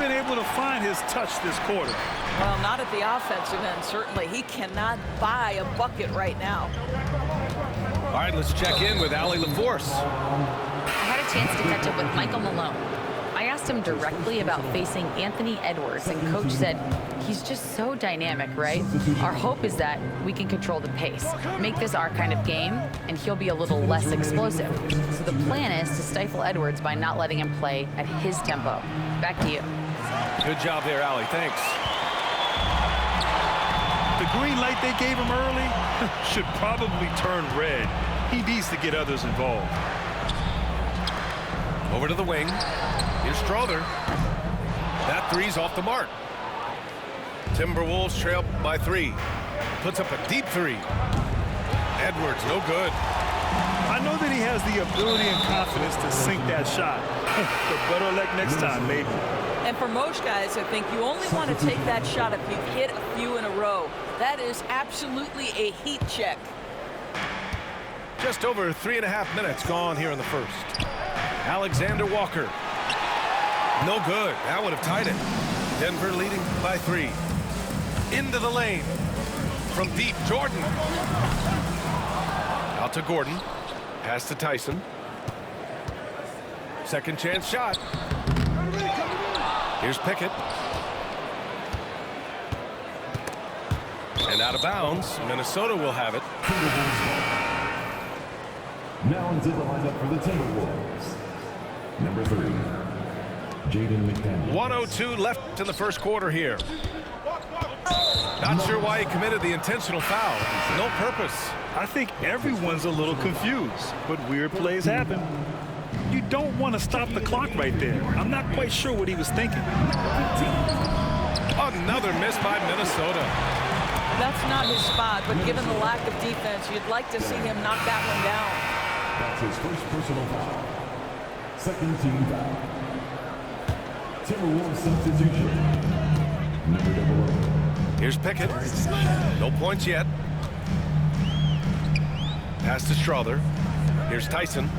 been able to find his touch this quarter. Well, not at the offensive end, certainly. He cannot buy a bucket right now. All right, let's check in with Allie LaForce. I had a chance to catch up with Michael Malone. I asked him directly about facing Anthony Edwards, and Coach said he's just so dynamic, right? Our hope is that we can control the pace, make this our kind of game, and he'll be a little less explosive. So the plan is to stifle Edwards by not letting him play at his tempo. Back to you. Good job there, Allie. Thanks. The green light they gave him early should probably turn red. He needs to get others involved. Over to the wing. Here's Strother. That three's off the mark. Timberwolves trail by 3. Puts up a deep 3. Edwards, no good. I know that he has the ability and confidence to sink that shot. But better luck next time, maybe. And for most guys, I think you only want to take that shot if you've hit a few in a row. That is absolutely a heat check. Just over 3.5 minutes gone here in the first. Alexander Walker. No good. That would have tied it. Denver leading by 3. Into the lane. From deep, Jordan. Out to Gordon. Pass to Tyson. Second chance shot. Here's Pickett. And out of bounds. Minnesota will have it. Now into the lineup for the Timberwolves. Number 3, Jaden McDaniels. 1:02 left in the first quarter here. Not sure why he committed the intentional foul. No purpose. I think everyone's a little confused, but weird plays happen. You don't want to stop the clock right there. I'm not quite sure what he was thinking. Another miss by Minnesota. That's not his spot, but given the lack of defense, you'd like to see him knock that one down. That's his first personal foul. Second team foul. Timberwolves substitution. Number 11. Here's Pickett. No points yet. Pass to Strother. Here's Tyson.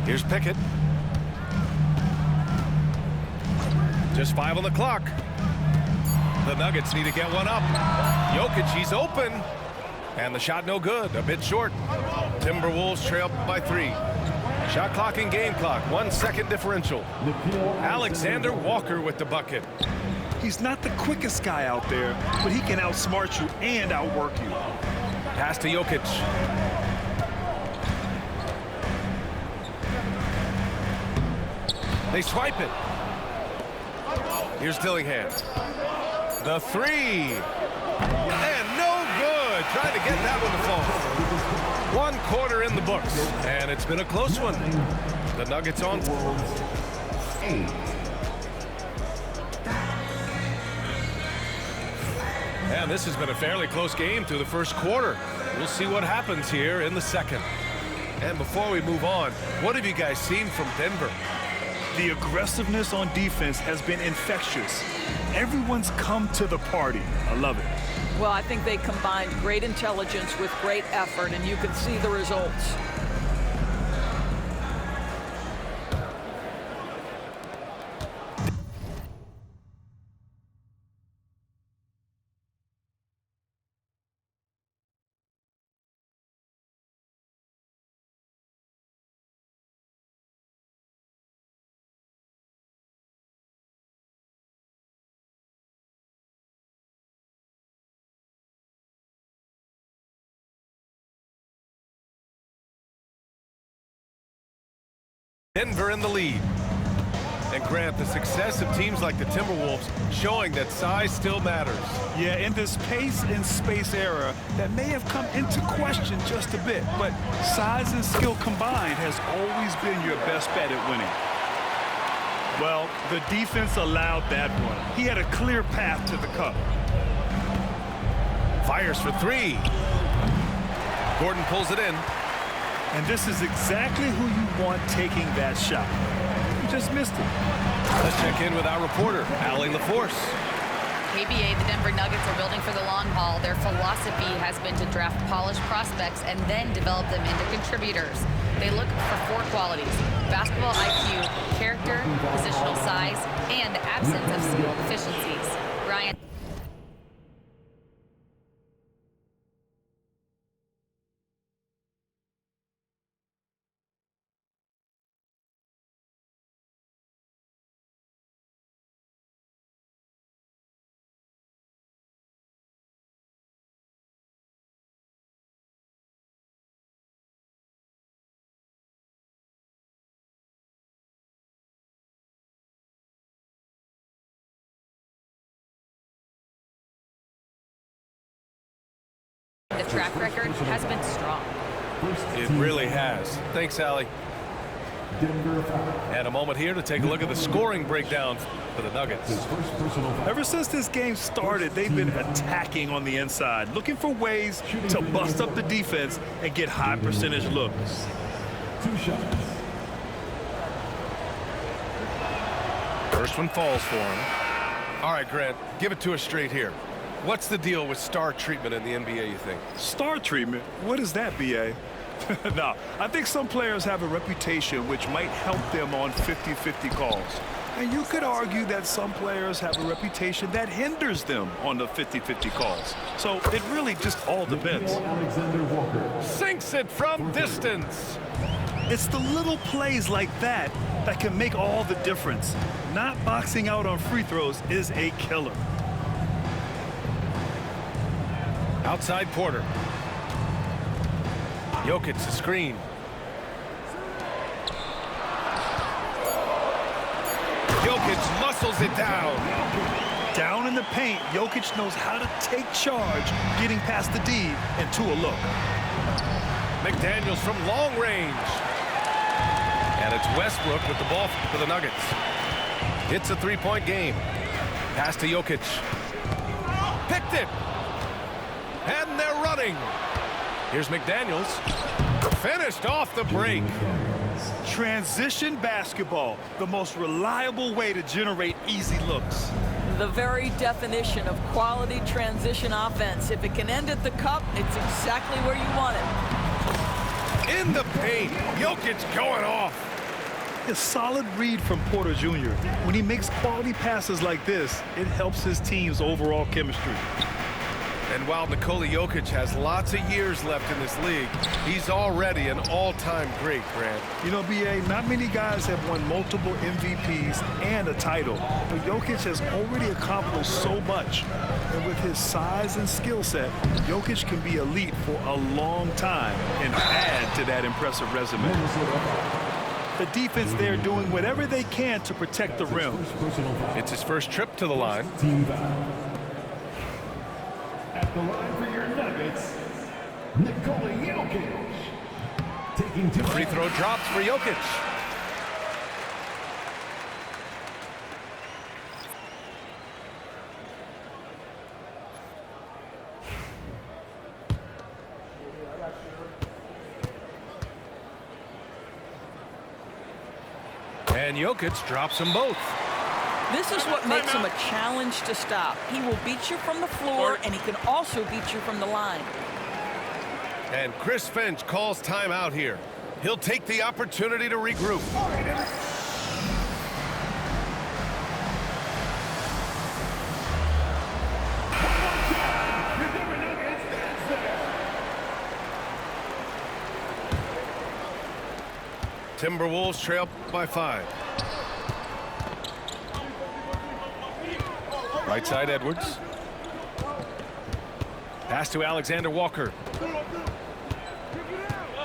Here's Pickett. Just 5 on the clock. The Nuggets need to get one up. Jokic, he's open. And the shot no good, a bit short. Timberwolves trail by 3. Shot clock and game clock, 1 second differential. Alexander Walker with the bucket. He's not the quickest guy out there, but he can outsmart you and outwork you. Pass to Jokic. They swipe it. Here's Dillingham. The 3. And no good. Trying to get that one to fall. 1 quarter in the books. And it's been a close one. The Nuggets on. 8. And this has been a fairly close game through the first quarter. We'll see what happens here in the second. And before we move on, what have you guys seen from Denver? The aggressiveness on defense has been infectious. Everyone's come to the party. I love it. Well, I think they combined great intelligence with great effort, and you can see the results. Denver in the lead. And Grant, the success of teams like the Timberwolves showing that size still matters. Yeah, in this pace and space era, that may have come into question just a bit, but size and skill combined has always been your best bet at winning. Well, the defense allowed that one. He had a clear path to the cup. Fires for 3. Gordon pulls it in. And this is exactly who you want taking that shot. You just missed it. Let's check in with our reporter, Allie LaForce. KBA, the Denver Nuggets are building for the long haul. Their philosophy has been to draft polished prospects and then develop them into contributors. They look for 4 qualities: basketball IQ, absence of skill deficiencies. Brian. The track record has been strong. It really has. Thanks, Allie. Denver foul. And a moment here to take a look at the scoring breakdown for the Nuggets. His first personal foul. Ever since this game started, they've been attacking on the inside, looking for ways to bust up the defense and get high percentage looks. 2 shots. First one falls for him. All right, Grant, give it to us straight here. What's the deal with star treatment in the NBA, you think? Star treatment? What is that, B.A.? No, I think some players have a reputation which might help them on 50-50 calls. And you could argue that some players have a reputation that hinders them on the 50-50 calls. So it really just all depends. Alexander Walker. Sinks it from distance. It's the little plays like that that can make all the difference. Not boxing out on free throws is a killer. Outside Porter. Jokic the screen. Jokic muscles it down. Down in the paint, Jokic knows how to take charge, getting past the D and to a look. McDaniels from long range. And it's Westbrook with the ball for the Nuggets. It's a 3-point game. Pass to Jokic. Picked it. And they're running. Here's McDaniels. Finished off the break. Transition basketball, the most reliable way to generate easy looks. The very definition of quality transition offense. If it can end at the cup, it's exactly where you want it. In the paint. Jokic going off. A solid read from Porter Jr. When he makes quality passes like this, it helps his team's overall chemistry. And while Nikola Jokic has lots of years left in this league, he's already an all-time great, Grant. You know, B.A., not many guys have won multiple MVPs and a title, but Jokic has already accomplished so much. And with his size and skill set, Jokic can be elite for a long time and add to that impressive resume. The defense there doing whatever they can to protect the rim. It's his first trip to the line. Team foul. At the line for your Nuggets, Nikola Jokic. Taking 2 Free throw drops for Jokic. And Jokic drops them both. This is what makes him a challenge to stop. He will beat you from the floor, and he can also beat you from the line. And Chris Finch calls timeout here. He'll take the opportunity to regroup. Timberwolves trail by 5. Right side Edwards. Pass to Alexander Walker.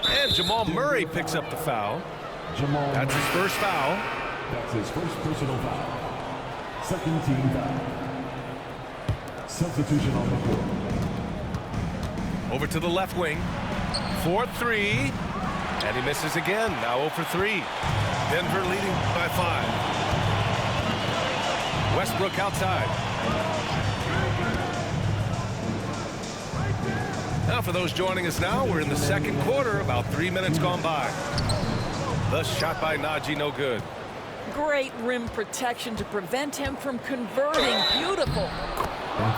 And Jamal Murray picks up the foul. That's his first foul. That's his first personal foul. Second team foul. Substitution on the court. Over to the left wing. 4-3. And he misses again. Now 0 for 3. Denver leading by 5. Westbrook outside. Now for those joining us now, we're in the second quarter, about 3 minutes gone by. The shot by Najee, no good. Great rim protection to prevent him from converting. Beautiful.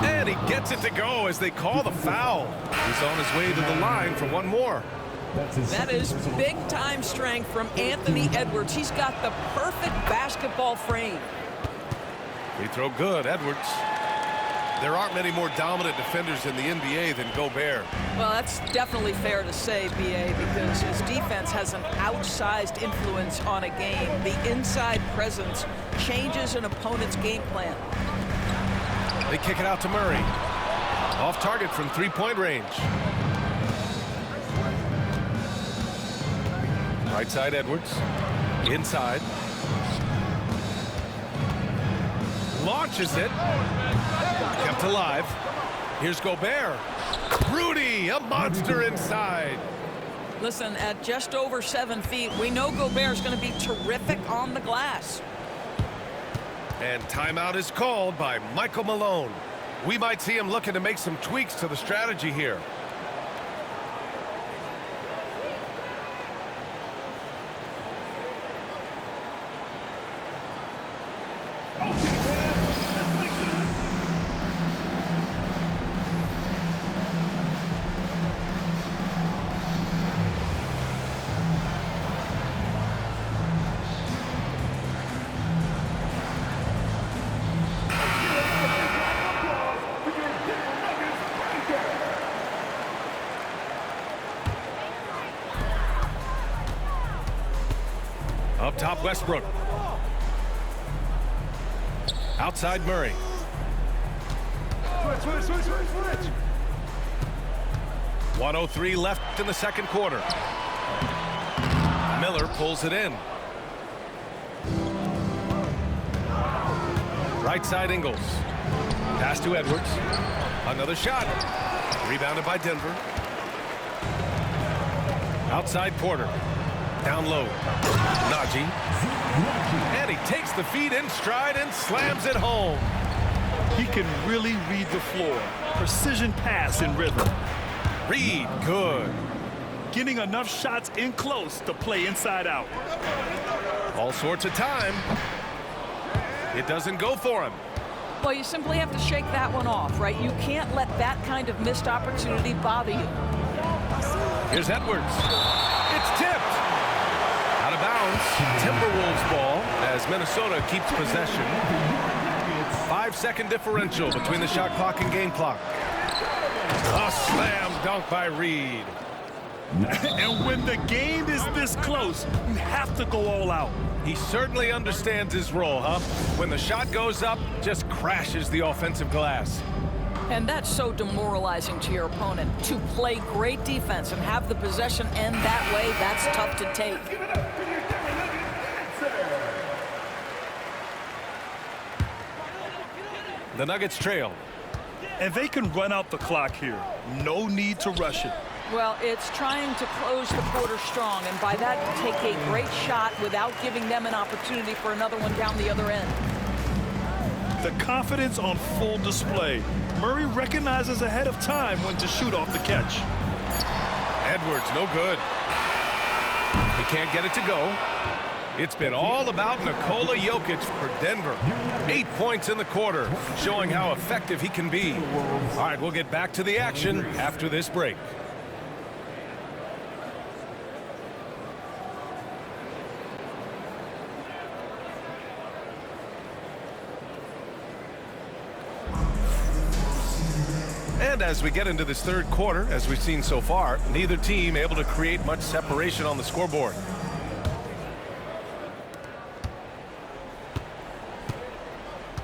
And he gets it to go as they call the foul. He's on his way to the line for one more. That is big-time strength from Anthony Edwards. He's got the perfect basketball frame. Free throw good, Edwards. There aren't many more dominant defenders in the NBA than Gobert. Well, that's definitely fair to say, B.A., because his defense has an outsized influence on a game. The inside presence changes an opponent's game plan. They kick it out to Murray. Off target from three-point range. Right side, Edwards. Inside. Launches it. Kept alive. Here's Gobert. Rudy, a monster inside. Listen, at just over 7 feet, we know Gobert's going to be terrific on the glass. And timeout is called by Michael Malone. We might see him looking to make some tweaks to the strategy here. Up top, Westbrook. Outside, Murray. Switch. 1:03 left in the second quarter. Miller pulls it in. Right side, Ingles. Pass to Edwards. Another shot. Rebounded by Denver. Outside, Porter. Down low. Najee. And he takes the feed in stride and slams it home. He can really read the floor. Precision pass in rhythm. Reed, good. Getting enough shots in close to play inside out. All sorts of time. It doesn't go for him. Well, you simply have to shake that one off, right? You can't let that kind of missed opportunity bother you. Here's Edwards. It's tipped. Out of bounds. Timberwolves ball as Minnesota keeps possession. 5-second differential between the shot clock and game clock. A slam dunk by Reed. And when the game is this close, you have to go all out. He certainly understands his role, huh? When the shot goes up, just crashes the offensive glass. And that's so demoralizing to your opponent. To play great defense and have the possession end that way, that's tough to take. The Nuggets trail. And they can run out the clock here. No need to rush it. Well, it's trying to close the quarter strong, and by that, take a great shot without giving them an opportunity for another one down the other end. The confidence on full display. Murray recognizes ahead of time when to shoot off the catch. Edwards, no good. He can't get it to go. It's been all about Nikola Jokic for Denver. 8 points in the quarter, showing how effective he can be. All right, we'll get back to the action after this break. And as we get into this third quarter, as we've seen so far, neither team able to create much separation on the scoreboard.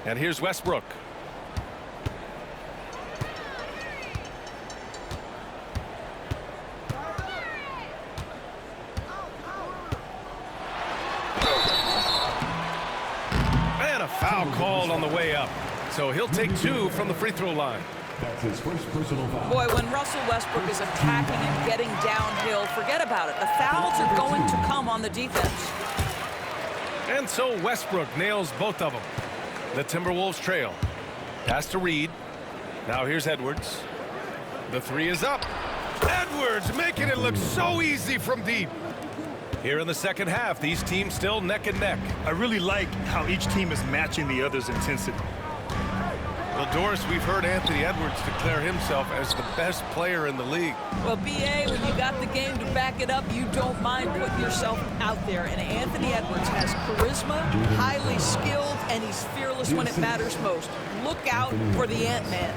And here's Westbrook. And a foul called on the way up. So he'll take 2 from the free throw line. That's his first personal foul. Boy, when Russell Westbrook is attacking and getting downhill, forget about it. The fouls are going to come on the defense. And so Westbrook nails both of them. The Timberwolves trail. Pass to Reed. Now here's Edwards. The 3 is up. Edwards making it look so easy from deep. Here in the second half, these teams still neck and neck. I really like how each team is matching the other's intensity. Well, Doris, we've heard Anthony Edwards declare himself as the best player in the league. Well, BA, when you got the game to back it up, you don't mind putting yourself out there. And Anthony Edwards has charisma, highly skilled, and he's fearless when it matters most. Look out for the Ant-Man.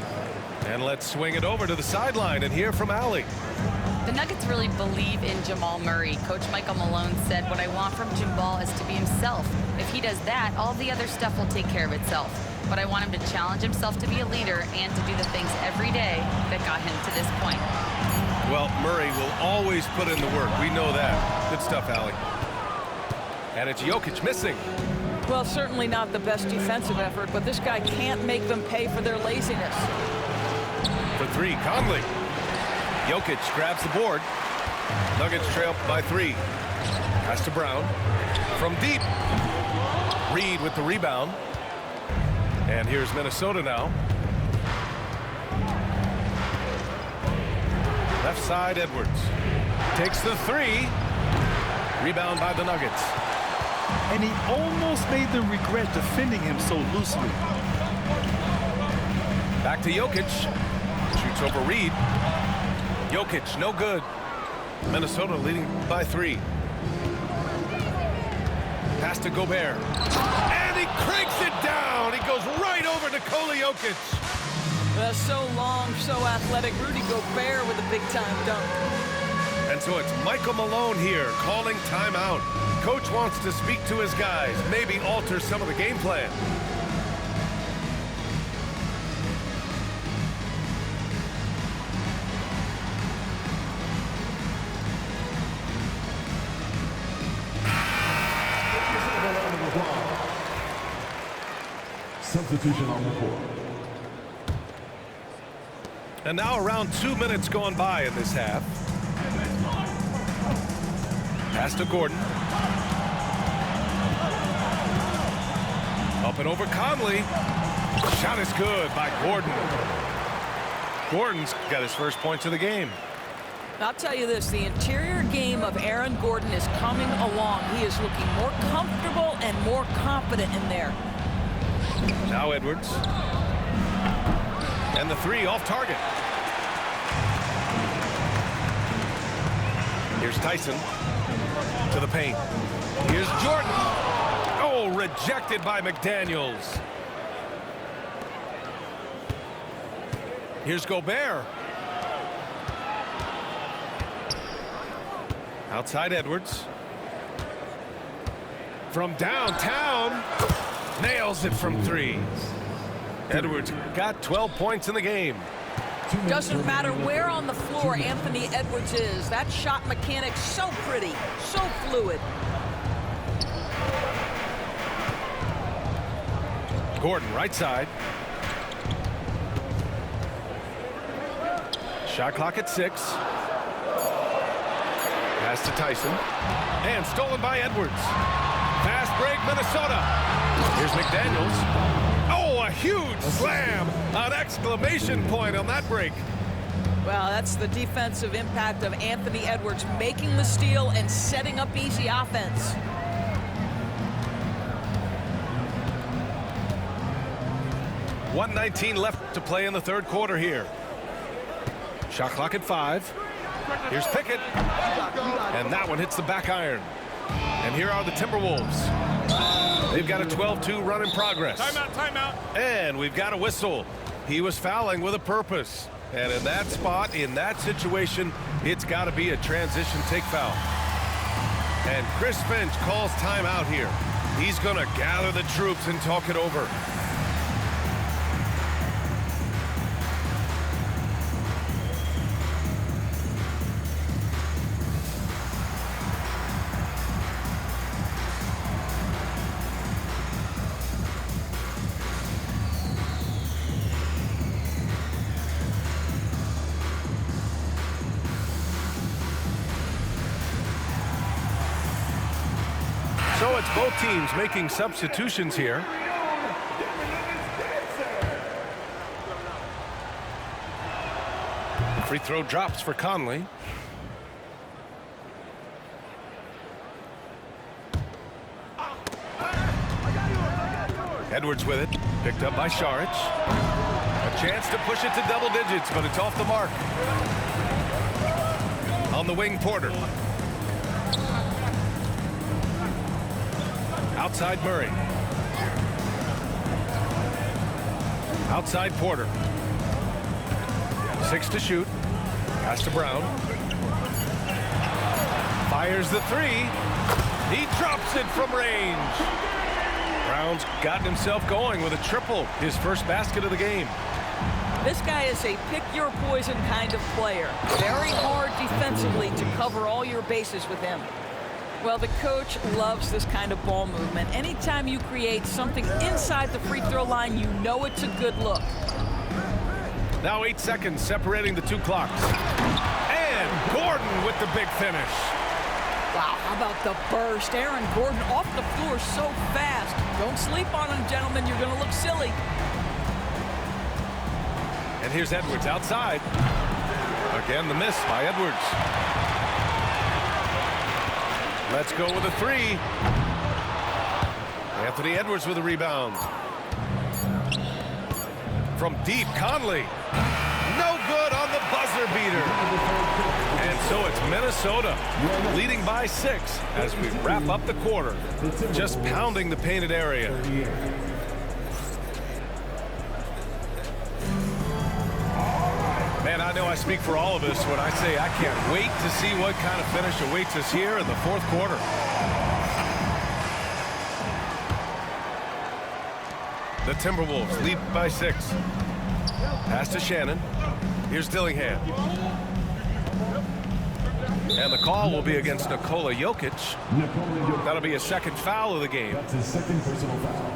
And let's swing it over to the sideline and hear from Allie. The Nuggets really believe in Jamal Murray. Coach Michael Malone said, what I want from Jamal is to be himself. If he does that, all the other stuff will take care of itself. But I want him to challenge himself to be a leader and to do the things every day that got him to this point. Well, Murray will always put in the work. We know that. Good stuff, Allie. And it's Jokic missing. Well, certainly not the best defensive effort, but this guy can't make them pay for their laziness. For three, Conley. Jokic grabs the board. Nuggets trail by 3. Pass to Brown. From deep. Reed with the rebound. And here's Minnesota now. Left side, Edwards. Takes the 3. Rebound by the Nuggets. And he almost made them regret defending him so loosely. Back to Jokic. Shoots over Reed. Jokic, no good. Minnesota leading by 3. Pass to Gobert. And he cranks it down. He goes right over Nikola Jokic. So long, so athletic. Rudy Gobert with a big-time dunk. And so it's Michael Malone here calling timeout. Coach wants to speak to his guys, maybe alter some of the game plan. Substitution on the court. And now around 2 minutes gone by in this half. Pass to Gordon. Up and over Conley. Shot is good by Gordon. Gordon's got his first points of the game. I'll tell you this, the interior game of Aaron Gordon is coming along. He is looking more comfortable and more confident in there. Now Edwards. And the 3 off target. Here's Tyson to the paint. Here's Jordan. Oh, rejected by McDaniels. Here's Gobert. Outside Edwards. From downtown. Nails it from 3. Edwards got 12 points in the game. Doesn't matter where on the floor Anthony Edwards is. That shot mechanic's so pretty, so fluid. Gordon, right side. Shot clock at 6. Pass to Tyson. And stolen by Edwards. Fast break, Minnesota. Here's McDaniels. Oh, a huge slam. An exclamation point on that break. Well, that's the defensive impact of Anthony Edwards, making the steal and setting up easy offense. .119 left to play in the third quarter here. Shot clock at 5. Here's Pickett. And that one hits the back iron. And here are the Timberwolves. They've got a 12-2 run in progress. Timeout, timeout. And we've got a whistle. He was fouling with a purpose. And in that spot, in that situation, it's got to be a transition take foul. And Chris Finch calls timeout here. He's going to gather the troops and talk it over. So it's both teams making substitutions here. Free throw drops for Conley. Edwards with it. Picked up by Saric. Chance to push it to double digits, but it's off the mark. On the wing, Porter. Outside Murray. Outside Porter. 6 to shoot. Pass to Brown. Fires the three. He drops it from range. Brown's gotten himself going with a triple, his first basket of the game. This guy is a pick-your-poison kind of player. Very hard defensively to cover all your bases with him. Well, the coach loves this kind of ball movement. Anytime you create something inside the free throw line, you know it's a good look. Now 8 seconds separating the two clocks. And Gordon with the big finish. Wow, how about the burst? Aaron Gordon off the floor so fast. Don't sleep on him, gentlemen. You're going to look silly. And here's Edwards outside. Again, the miss by Edwards. Let's go with a three. Anthony Edwards with a rebound. From deep, Conley. No good on the buzzer beater. And so it's Minnesota leading by 6 as we wrap up the quarter. Just pounding the painted area. Man, I know I speak for all of us when I say I can't wait to see what kind of finish awaits us here in the fourth quarter. The Timberwolves lead by 6. Pass to Shannon. Here's Dillingham. And the call will be against Nikola Jokic. That'll be a second foul of the game. That's his second personal foul.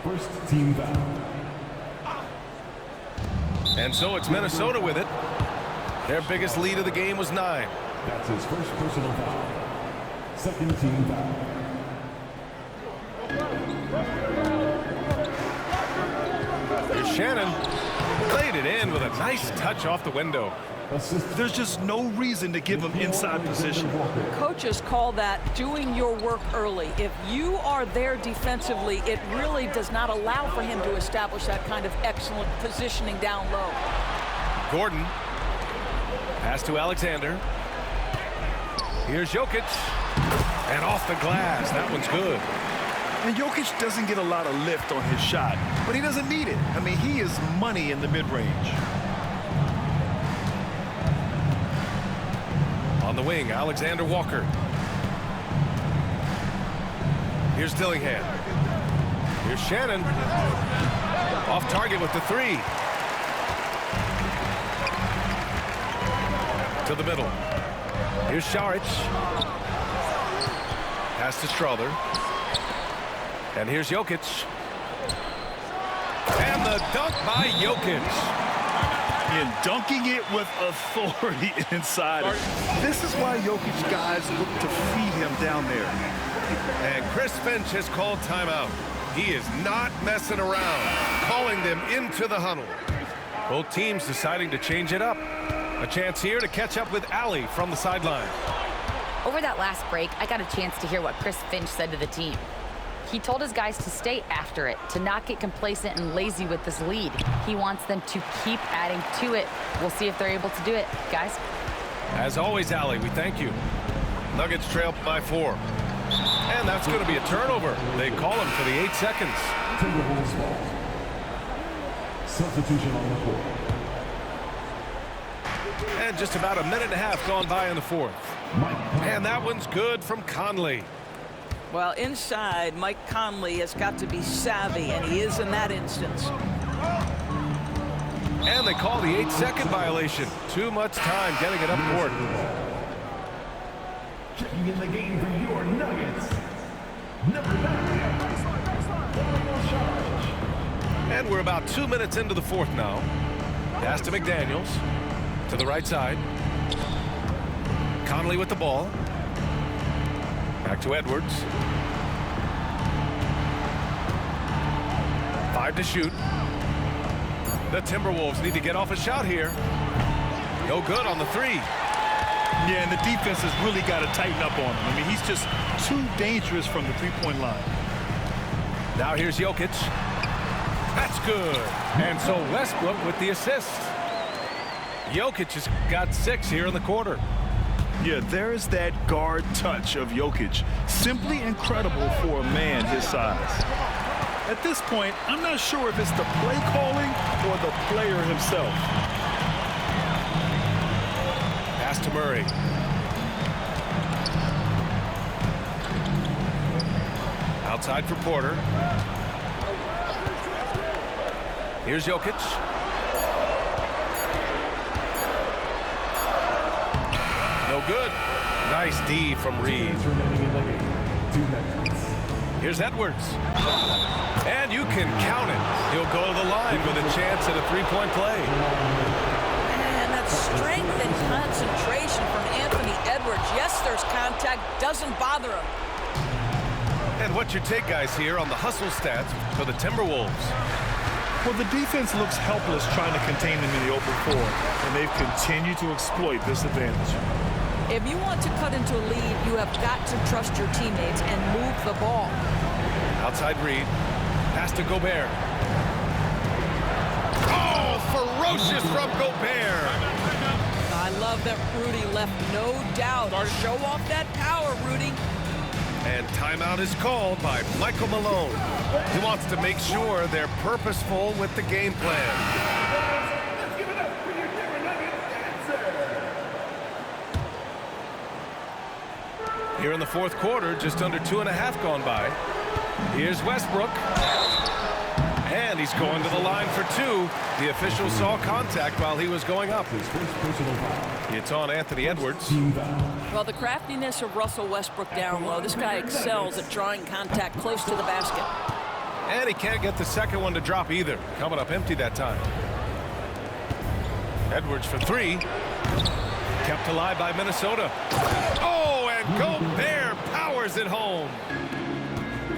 First team foul. And so it's Minnesota with it. Their biggest lead of the game was 9. That's his first personal foul. Second team foul. Here's Shannon. Laid it in with a nice touch off the window. There's just no reason to give him inside position. Coaches call that doing your work early. If you are there defensively, it really does not allow for him to establish that kind of excellent positioning down low. Gordon. Pass to Alexander. Here's Jokic. And off the glass. That one's good. And Jokic doesn't get a lot of lift on his shot, but he doesn't need it. I mean, he is money in the mid-range. On the wing, Alexander Walker. Here's Dillingham. Here's Shannon. Off target with the three. To the middle. Here's Šarić. Pass to Strother. And here's Jokic. And the dunk by Jokic. And dunking it with authority inside. This is why Jokic guys look to feed him down there. And Chris Finch has called timeout. He is not messing around, calling them into the huddle. Both teams deciding to change it up. A chance here to catch up with Allie from the sideline. Over that last break, I got a chance to hear what Chris Finch said to the team. He told his guys to stay after it, to not get complacent and lazy with this lead. He wants them to keep adding to it. We'll see if they're able to do it, guys. As always, Allie, we thank you. Nuggets trail by 4. And that's going to be a turnover. They call him for the 8 seconds. Timberwolves ball. Substitution on the court. And just about a minute and a half gone by in the fourth. And that one's good from Conley. Well, inside, Mike Conley has got to be savvy, and he is in that instance. And they call the 8-second violation. Too much time getting it up court. Checking in the game for your Nuggets. Number 9. And we're about 2 minutes into the fourth now. Pass to McDaniels. To the right side. Conley with the ball. Back to Edwards. 5 to shoot. The Timberwolves need to get off a shot here. No good on the three. Yeah, and the defense has really got to tighten up on him. I mean, he's just too dangerous from the three-point line. Now here's Jokic. That's good. And so Westbrook with the assist. Jokic has got 6 here in the quarter. Yeah, there's that guard touch of Jokic. Simply incredible for a man his size. At this point, I'm not sure if it's the play calling or the player himself. Pass to Murray. Outside for Porter. Here's Jokic. No good. Nice D from Reed. Here's Edwards. And you can count it. He'll go to the line with a chance at a three-point play. And that strength and concentration from Anthony Edwards. Yes, there's contact. Doesn't bother him. And what's your take, guys, here on the hustle stats for the Timberwolves? Well, the defense looks helpless trying to contain them in the open floor, and they've continued to exploit this advantage. If you want to cut into a lead, you have got to trust your teammates and move the ball. Outside Reed. Pass to Gobert. Oh, ferocious from Gobert. I love that Rudy left no doubt. Show off that power, Rudy. And timeout is called by Michael Malone. He wants to make sure they're purposeful with the game plan. Here in the fourth quarter, just under 2.5 gone by. Here's Westbrook. And he's going to the line for 2. The official saw contact while he was going up. It's on Anthony Edwards. Well, the craftiness of Russell Westbrook down low. This guy excels at drawing contact close to the basket. And he can't get the second one to drop either. Coming up empty that time. Edwards for 3. Kept alive by Minnesota. Oh, and Gobert powers it home.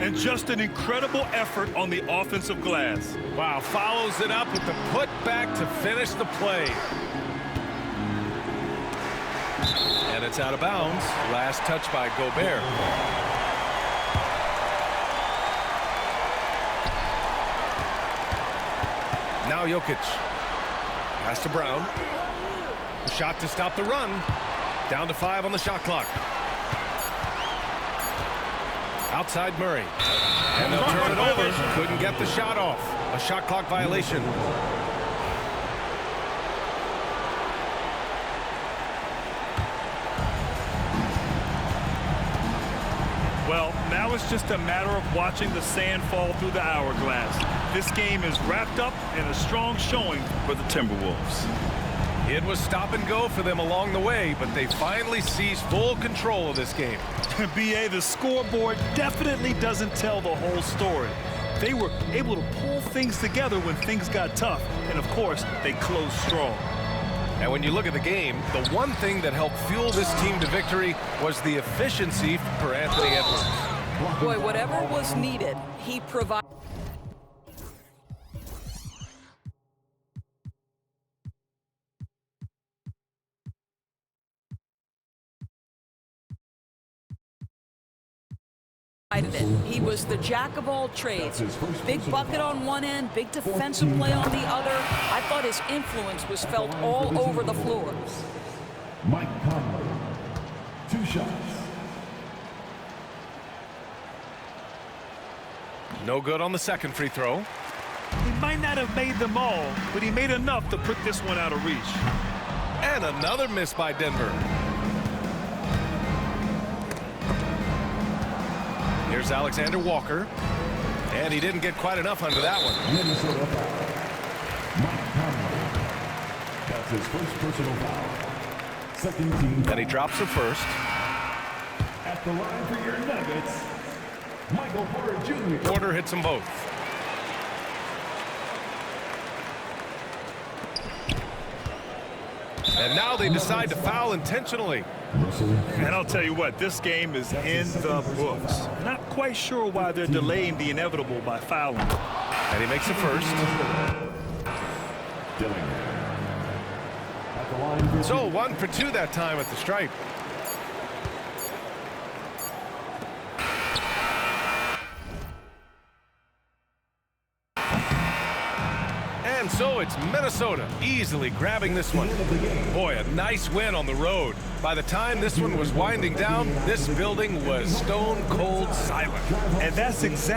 And just an incredible effort on the offensive glass. Wow, follows it up with the putback to finish the play. And it's out of bounds. Last touch by Gobert. Now Jokic. Pass to Brown. Shot to stop the run. Down to 5 on the shot clock. Outside Murray. And they'll turn it over. Couldn't get the shot off. A shot clock violation. Well, now it's just a matter of watching the sand fall through the hourglass. This game is wrapped up in a strong showing for the Timberwolves. It was stop and go for them along the way, but they finally seized full control of this game. BA, the scoreboard definitely doesn't tell the whole story. They were able to pull things together when things got tough, and of course, they closed strong. And when you look at the game, the one thing that helped fuel this team to victory was the efficiency for Anthony Edwards. Boy, whatever was needed, he provided. He was the jack of all trades. Big bucket on one end, big defensive play on the other. I thought his influence was felt all over the floor. Mike Conley, 2 shots. No good on the second free throw. He might not have made them all, but he made enough to put this one out of reach. And another miss by Denver. Here's Alexander Walker. And he didn't get quite enough under that one. Minnesota foul. Mike Conley. That's his first personal foul. Second team. And he drops the first. At the line for your Nuggets, Michael Porter Jr. Porter hits them both. And now they decide to foul intentionally. And I'll tell you what, this game is in the books. Not quite sure why they're delaying the inevitable by fouling. And he makes the first. So 1 for 2 that time at the stripe. And so it's Minnesota easily grabbing this one. Boy, a nice win on the road. By the time this one was winding down, this building was stone cold silent. And that's exactly